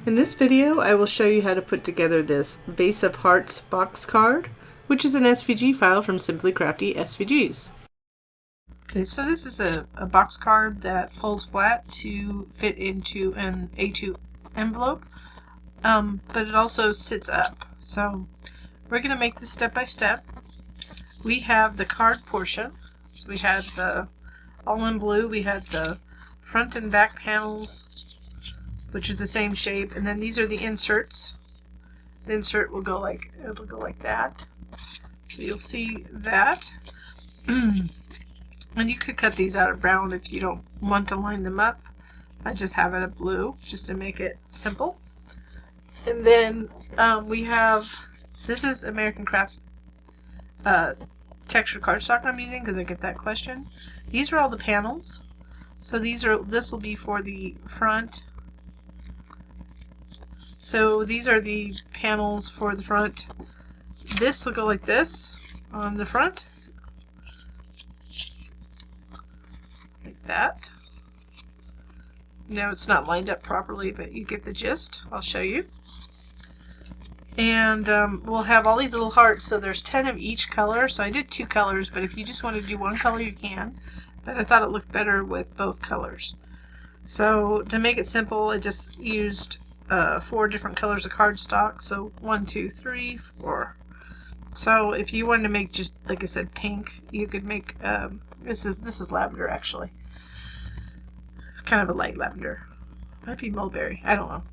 In this video, I will show you how to put together this Vase of Hearts box card, which is an SVG file from Simply Crafty SVGs. Okay, so this is a box card that folds flat to fit into an A2 envelope, but it also sits up. So we're going to make this step by step. We have the card portion. So we had the all in blue, we had the front and back panels, which is the same shape, and then these are the inserts. The insert will go like, it'll go like that. So you'll see that. And you could cut these out of brown if you don't want to line them up. I just have it a blue just to make it simple. And then we have, this is American Craft textured cardstock I'm using because I get that question. These are all the panels. So this will be for the front. So these are the panels for the front. This will go like this on the front. Like that. Now it's not lined up properly, but you get the gist. I'll show you. And we'll have all these little hearts, so there's 10 of each color. So I did 2 colors, but if you just want to do one color, you can. But I thought it looked better with both colors. So to make it simple, I just used 4 different colors of cardstock. So 1, 2, 3, 4. So if you wanted to make just, like I said, pink, you could make, this is lavender actually. It's kind of a light lavender. Might be mulberry. I don't know.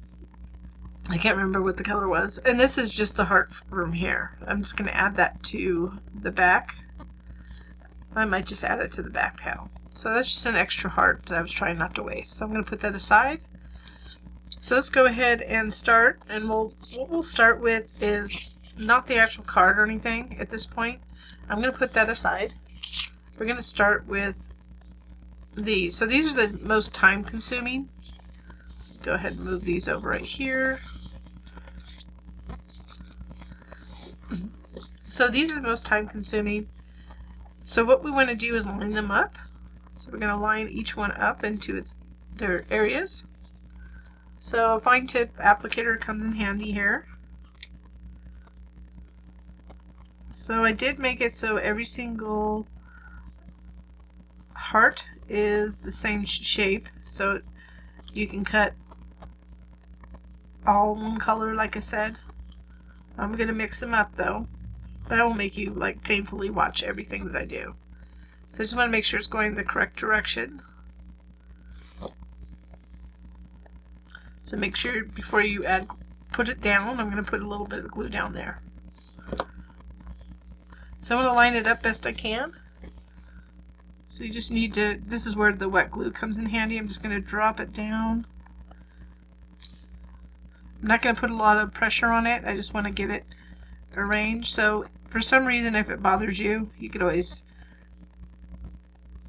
I can't remember what the color was. And this is just the heart from here. I'm just going to add that to the back. I might just add it to the back panel. So that's just an extra heart that I was trying not to waste. So I'm going to put that aside. So let's go ahead and start. And what we'll start with is not the actual card or anything at this point. I'm going to put that aside. We're going to start with these. So these are the most time consuming. Go ahead and move these over right here. So these are the most time consuming. So what we want to do is line them up. So we're going to line each one up into their areas. So a fine tip applicator comes in handy here. So I did make it so every single heart is the same shape. So you can cut all one color, like I said. I'm going to mix them up though, but I won't make you like painfully watch everything that I do. So I just want to make sure it's going the correct direction. So make sure before you put it down, I'm going to put a little bit of glue down there. So I'm going to line it up best I can. So you just need to, this is where the wet glue comes in handy. I'm just going to drop it down. I'm not going to put a lot of pressure on it. I just want to get it arranged. So for some reason, if it bothers you, you could always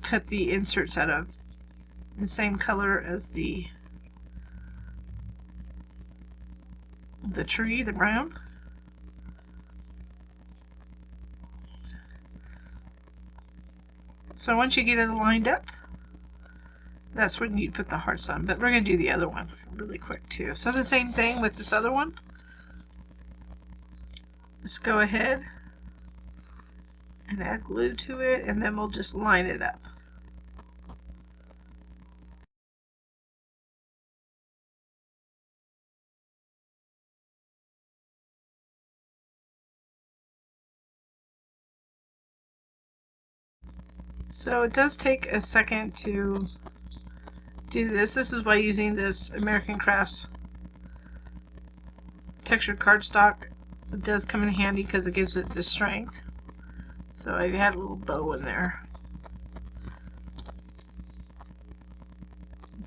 cut the inserts out of the same color as the tree, the brown. So once you get it lined up, that's when you put the hearts on. But we're going to do the other one really quick too. So the same thing with this other one. Just go ahead and add glue to it, and then we'll just line it up. So it does take a second to do this. This is why using this American Crafts textured cardstock does come in handy, because it gives it the strength. So I had a little bow in there.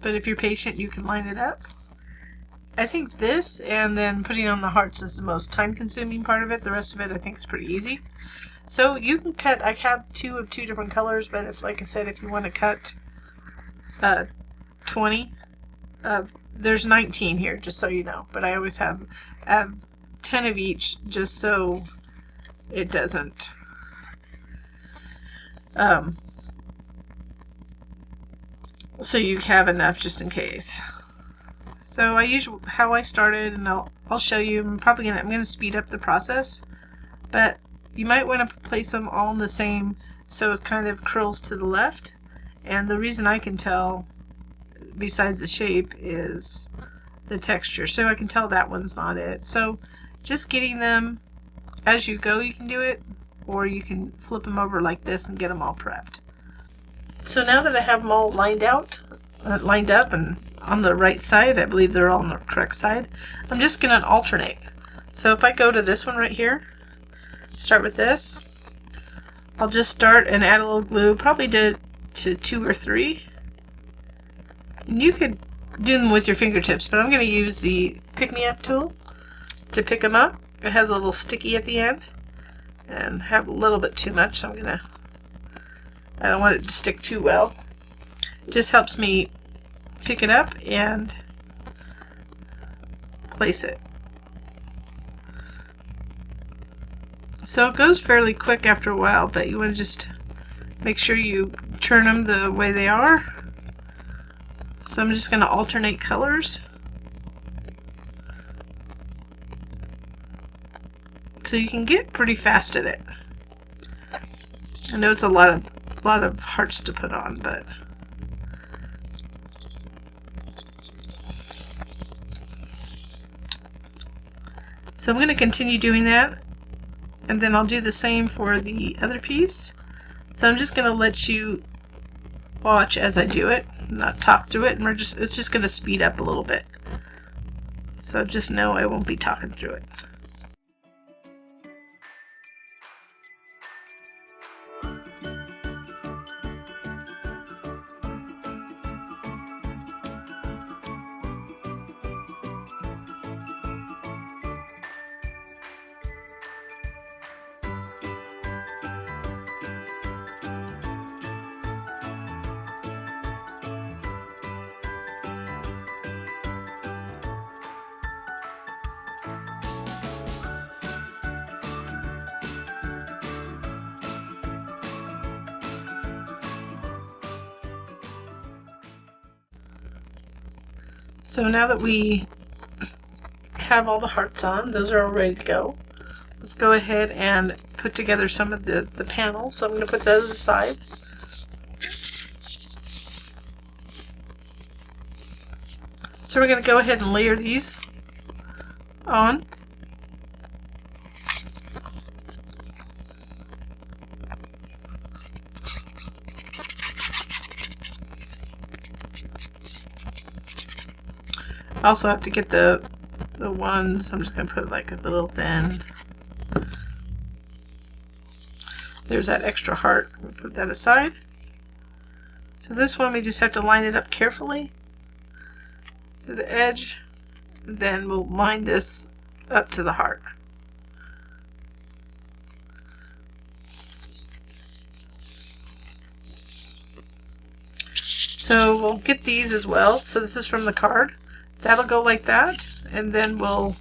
But if you're patient, you can line it up. I think this and then putting on the hearts is the most time consuming part of it. The rest of it I think is pretty easy. So you can cut, I have 2 of 2 different colors, but if, like I said, if you want to cut 20, there's 19 here, just so you know. But I always have 10 of each, just so it doesn't so you have enough just in case. So I use how I started, and I'll show you. I'm gonna speed up the process, but you might want to place them all in the same, so it kind of curls to the left. And the reason I can tell, besides the shape, is the texture. So I can tell that one's not it. So just getting them as you go, you can do it, or you can flip them over like this and get them all prepped. So now that I have them all lined up and on the right side, I believe they're all on the correct side, I'm just going to alternate. So if I go to this one right here, start with this, I'll just start and add a little glue, probably to 2 or 3. And you could do them with your fingertips, but I'm going to use the pick-me-up tool to pick them up. It has a little sticky at the end and have a little bit too much, so I don't want it to stick too well. It just helps me pick it up and place it. So it goes fairly quick after a while, but you want to just make sure you turn them the way they are. So I'm just going to alternate colors. So you can get pretty fast at it. I know it's a lot of hearts to put on, but so I'm going to continue doing that, and then I'll do the same for the other piece. So I'm just going to let you watch as I do it, not talk through it, and it's just going to speed up a little bit. So just know I won't be talking through it. So now that we have all the hearts on, those are all ready to go. Let's go ahead and put together some of the panels. So I'm going to put those aside. So we're going to go ahead and layer these on. I also have to get the ones. I'm just going to put like a little thin. There's that extra heart. We'll put that aside. So this one we just have to line it up carefully to the edge. Then we'll line this up to the heart. So we'll get these as well. So this is from the card. That'll go like that, and then we'll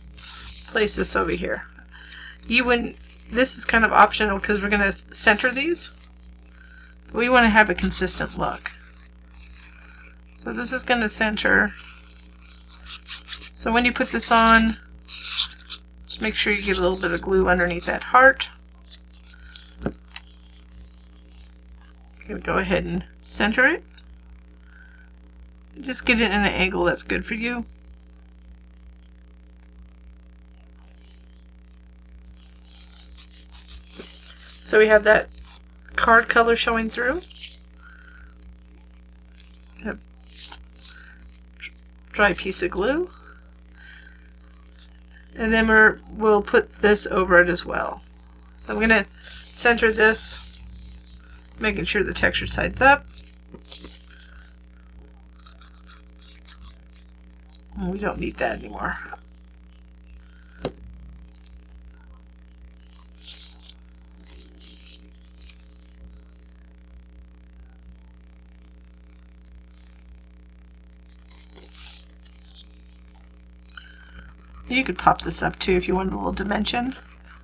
place this over here. This is kind of optional because we're going to center these. We want to have a consistent look. So this is going to center. So when you put this on, just make sure you get a little bit of glue underneath that heart. I'm going to go ahead and center it. Just get it in an angle that's good for you. So we have that card color showing through. A dry piece of glue. And then we'll put this over it as well. So I'm going to center this, making sure the texture side's up. We don't need that anymore. You could pop this up too if you wanted a little dimension,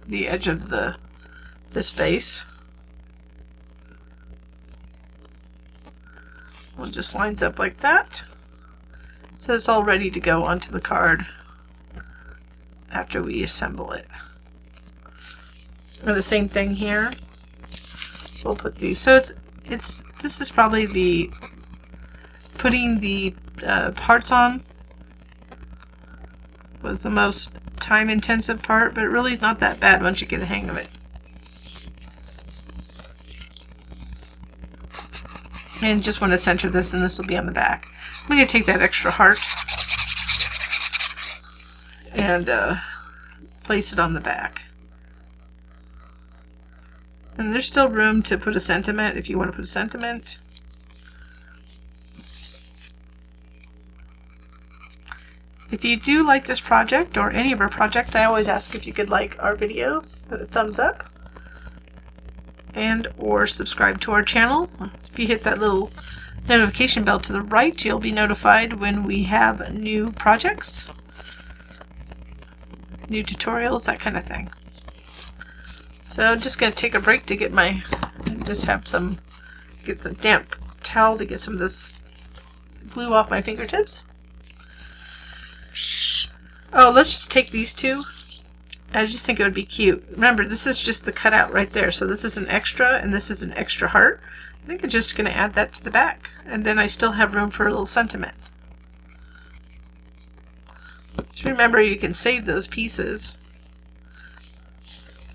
the edge of this face. Well, it just lines up like that. So it's all ready to go onto the card after we assemble it. And the same thing here. We'll put these. So this is probably the putting the parts on was the most time intensive part, but it really is not that bad once you get a hang of it. And just want to center this, and this will be on the back. I'm going to take that extra heart and place it on the back. And there's still room to put a sentiment if you want to put a sentiment. If you do like this project or any of our projects, I always ask if you could like our video, put a thumbs up, and or subscribe to our channel. If you hit that little notification bell to the right, you'll be notified when we have new projects, new tutorials, that kind of thing. So I'm just going to take a break to get some damp towel to get some of this glue off my fingertips. Oh, let's just take these two. I just think it would be cute. Remember, this is just the cutout right there. So this is an extra, and this is an extra heart. I think I'm just going to add that to the back. And then I still have room for a little sentiment. Just remember, you can save those pieces.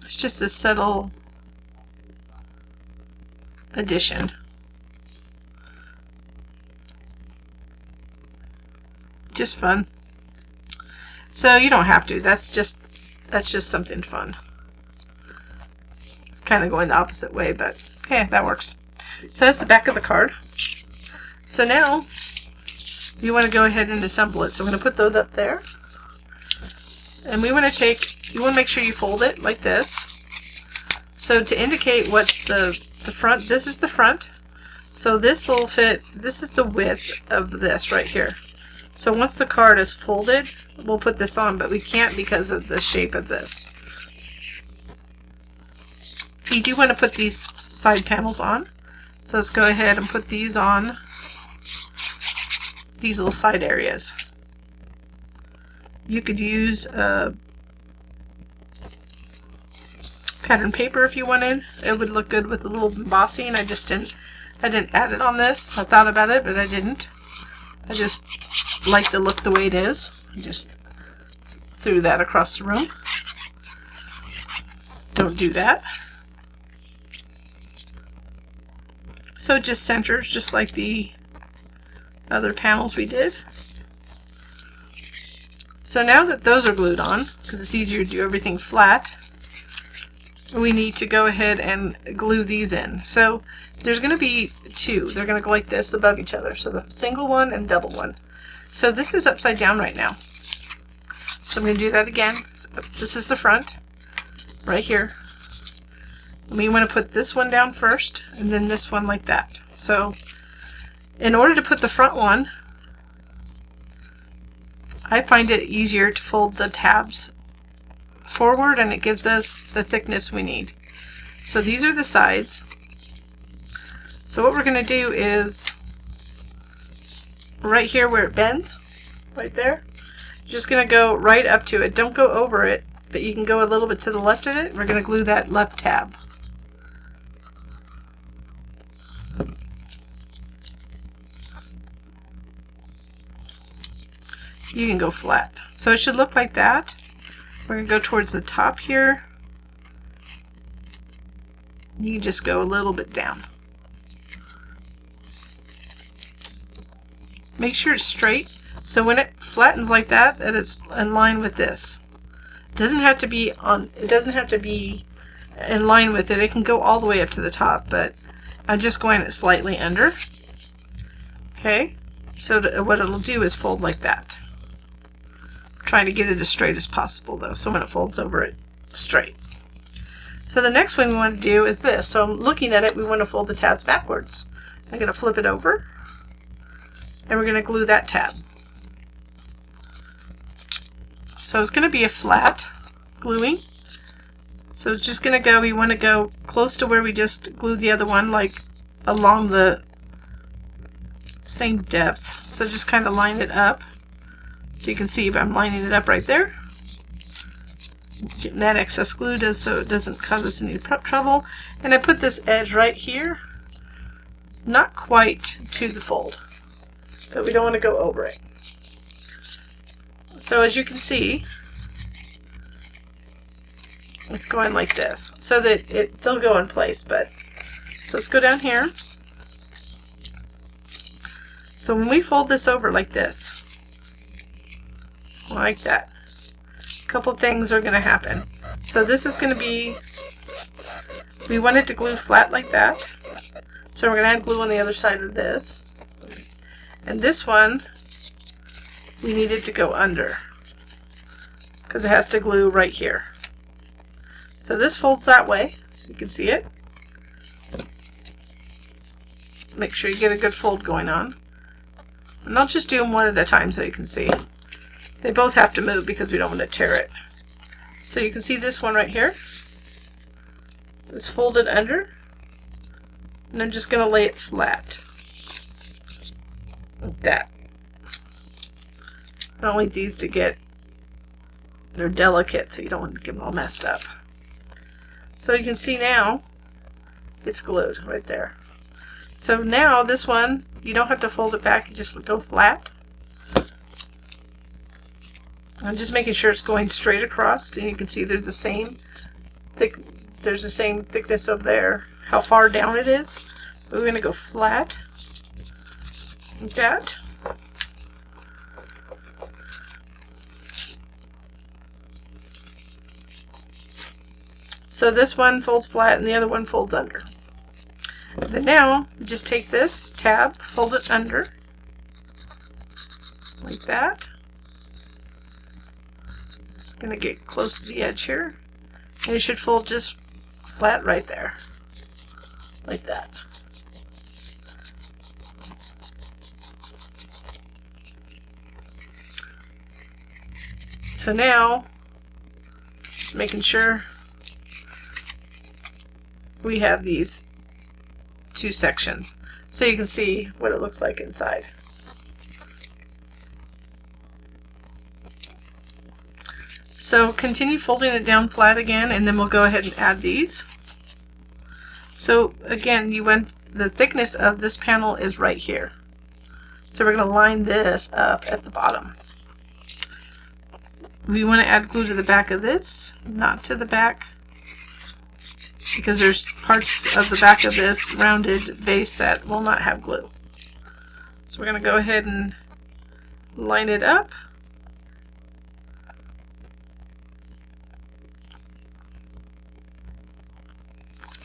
It's just a subtle addition. Just fun. So you don't have to. That's just something fun. It's kind of going the opposite way, but hey, that works. So that's the back of the card. So now you want to go ahead and assemble it. So I'm going to put those up there. And you want to make sure you fold it like this. So to indicate what's the front, this is the front. So this will fit, this is the width of this right here. So once the card is folded, we'll put this on, but we can't because of the shape of this. You do want to put these side panels on. So let's go ahead and put these on these little side areas. You could use pattern paper if you wanted. It would look good with a little embossing. I didn't add it on this. I thought about it, but I didn't. I just like the look the way it is. I just threw that across the room. Don't do that. So it just centers just like the other panels we did. So now that those are glued on, because it's easier to do everything flat, we need to go ahead and glue these in. So there's going to be two. They're going to go like this above each other. So the single one and double one. So this is upside down right now. So I'm going to do that again. So this is the front, right here. And we want to put this one down first, and then this one like that. So in order to put the front one, I find it easier to fold the tabs forward, and it gives us the thickness we need. So these are the sides. So what we're going to do is right here where it bends, right there, just going to go right up to it. Don't go over it, but you can go a little bit to the left of it. We're going to glue that left tab. You can go flat. So it should look like that. We're going to go towards the top here. You can just go a little bit down. Make sure it's straight. So when it flattens like that, that it's in line with this. It doesn't have to be in line with it. It can go all the way up to the top, but I'm just going it slightly under. Okay. So what it'll do is fold like that. Trying to get it as straight as possible though, so when it folds over it straight. So the next one we want to do is this. So I'm looking at it, we want to fold the tabs backwards. I'm going to flip it over, and we're going to glue that tab. So it's going to be a flat gluing. So it's just going to go, we want to go close to where we just glued the other one, like along the same depth. So just kind of line it up. So you can see I'm lining it up right there. Getting that excess glue so it doesn't cause us any trouble. And I put this edge right here, not quite to the fold, but we don't want to go over it. So as you can see, it's going like this, so that they'll go in place. But so let's go down here. So when we fold this over like this, like that, a couple things are going to happen. So this is going to be, we want it to glue flat like that. So we're going to add glue on the other side of this. And this one, we need it to go under, because it has to glue right here. So this folds that way, so you can see it. Make sure you get a good fold going on. And I'll just do them one at a time so you can see. They both have to move because we don't want to tear it. So you can see this one right here. It's folded under. And I'm just going to lay it flat. Like that. I don't want these to get, they're delicate, so you don't want to get them all messed up. So you can see now, it's glued right there. So now this one, you don't have to fold it back, you just go flat. I'm just making sure it's going straight across, and you can see they're the same there's the same thickness of there, how far down it is. But we're going to go flat, like that. So this one folds flat and the other one folds under. And then now, you just take this tab, fold it under, like that. Just going to get close to the edge here. And it should fold just flat right there, like that. So now, just making sure we have these two sections so you can see what it looks like inside. So continue folding it down flat again, and then we'll go ahead and add these. So again, the thickness of this panel is right here. So we're going to line this up at the bottom. We want to add glue to the back of this, not to the back, because there's parts of the back of this rounded vase that will not have glue. So we're going to go ahead and line it up.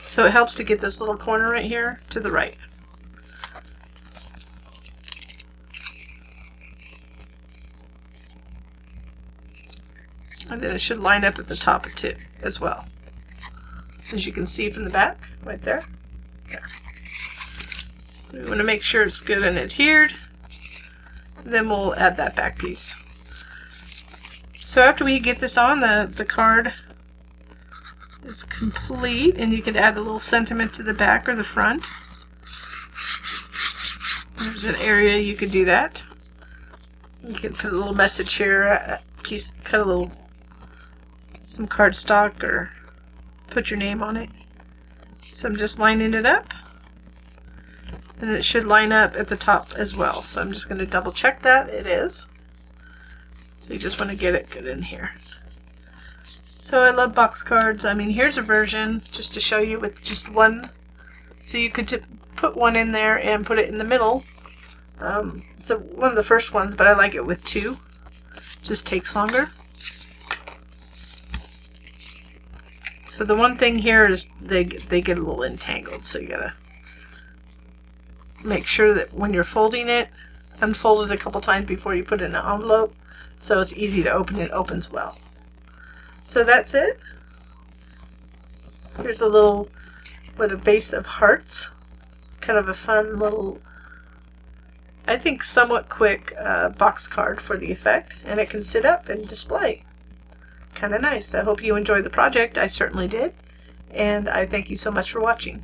So it helps to get this little corner right here to the right. And then it should line up at the top too, as well. As you can see from the back, right there. There. So we want to make sure it's good and adhered. Then we'll add that back piece. So after we get this on, the card is complete, and you can add a little sentiment to the back or the front. There's an area you could do that. You can put a little message here, a piece, cut a little, some cardstock, or put your name on it. So I'm just lining it up, and it should line up at the top as well. So I'm just going to double check that it is. So you just want to get it good in here. So I love box cards. I mean, here's a version just to show you with just one. So you could put one in there and put it in the middle. So one of the first ones, but I like it with two. Just takes longer. So the one thing here is they get a little entangled, so you gotta make sure that when you're folding it, unfold it a couple times before you put it in an envelope, so it's easy to open. It opens well. So that's it. Here's a little, with a base of hearts, kind of a fun little, I think somewhat quick box card for the effect, and it can sit up and display. Kind of nice. I hope you enjoyed the project. I certainly did, and I thank you so much for watching.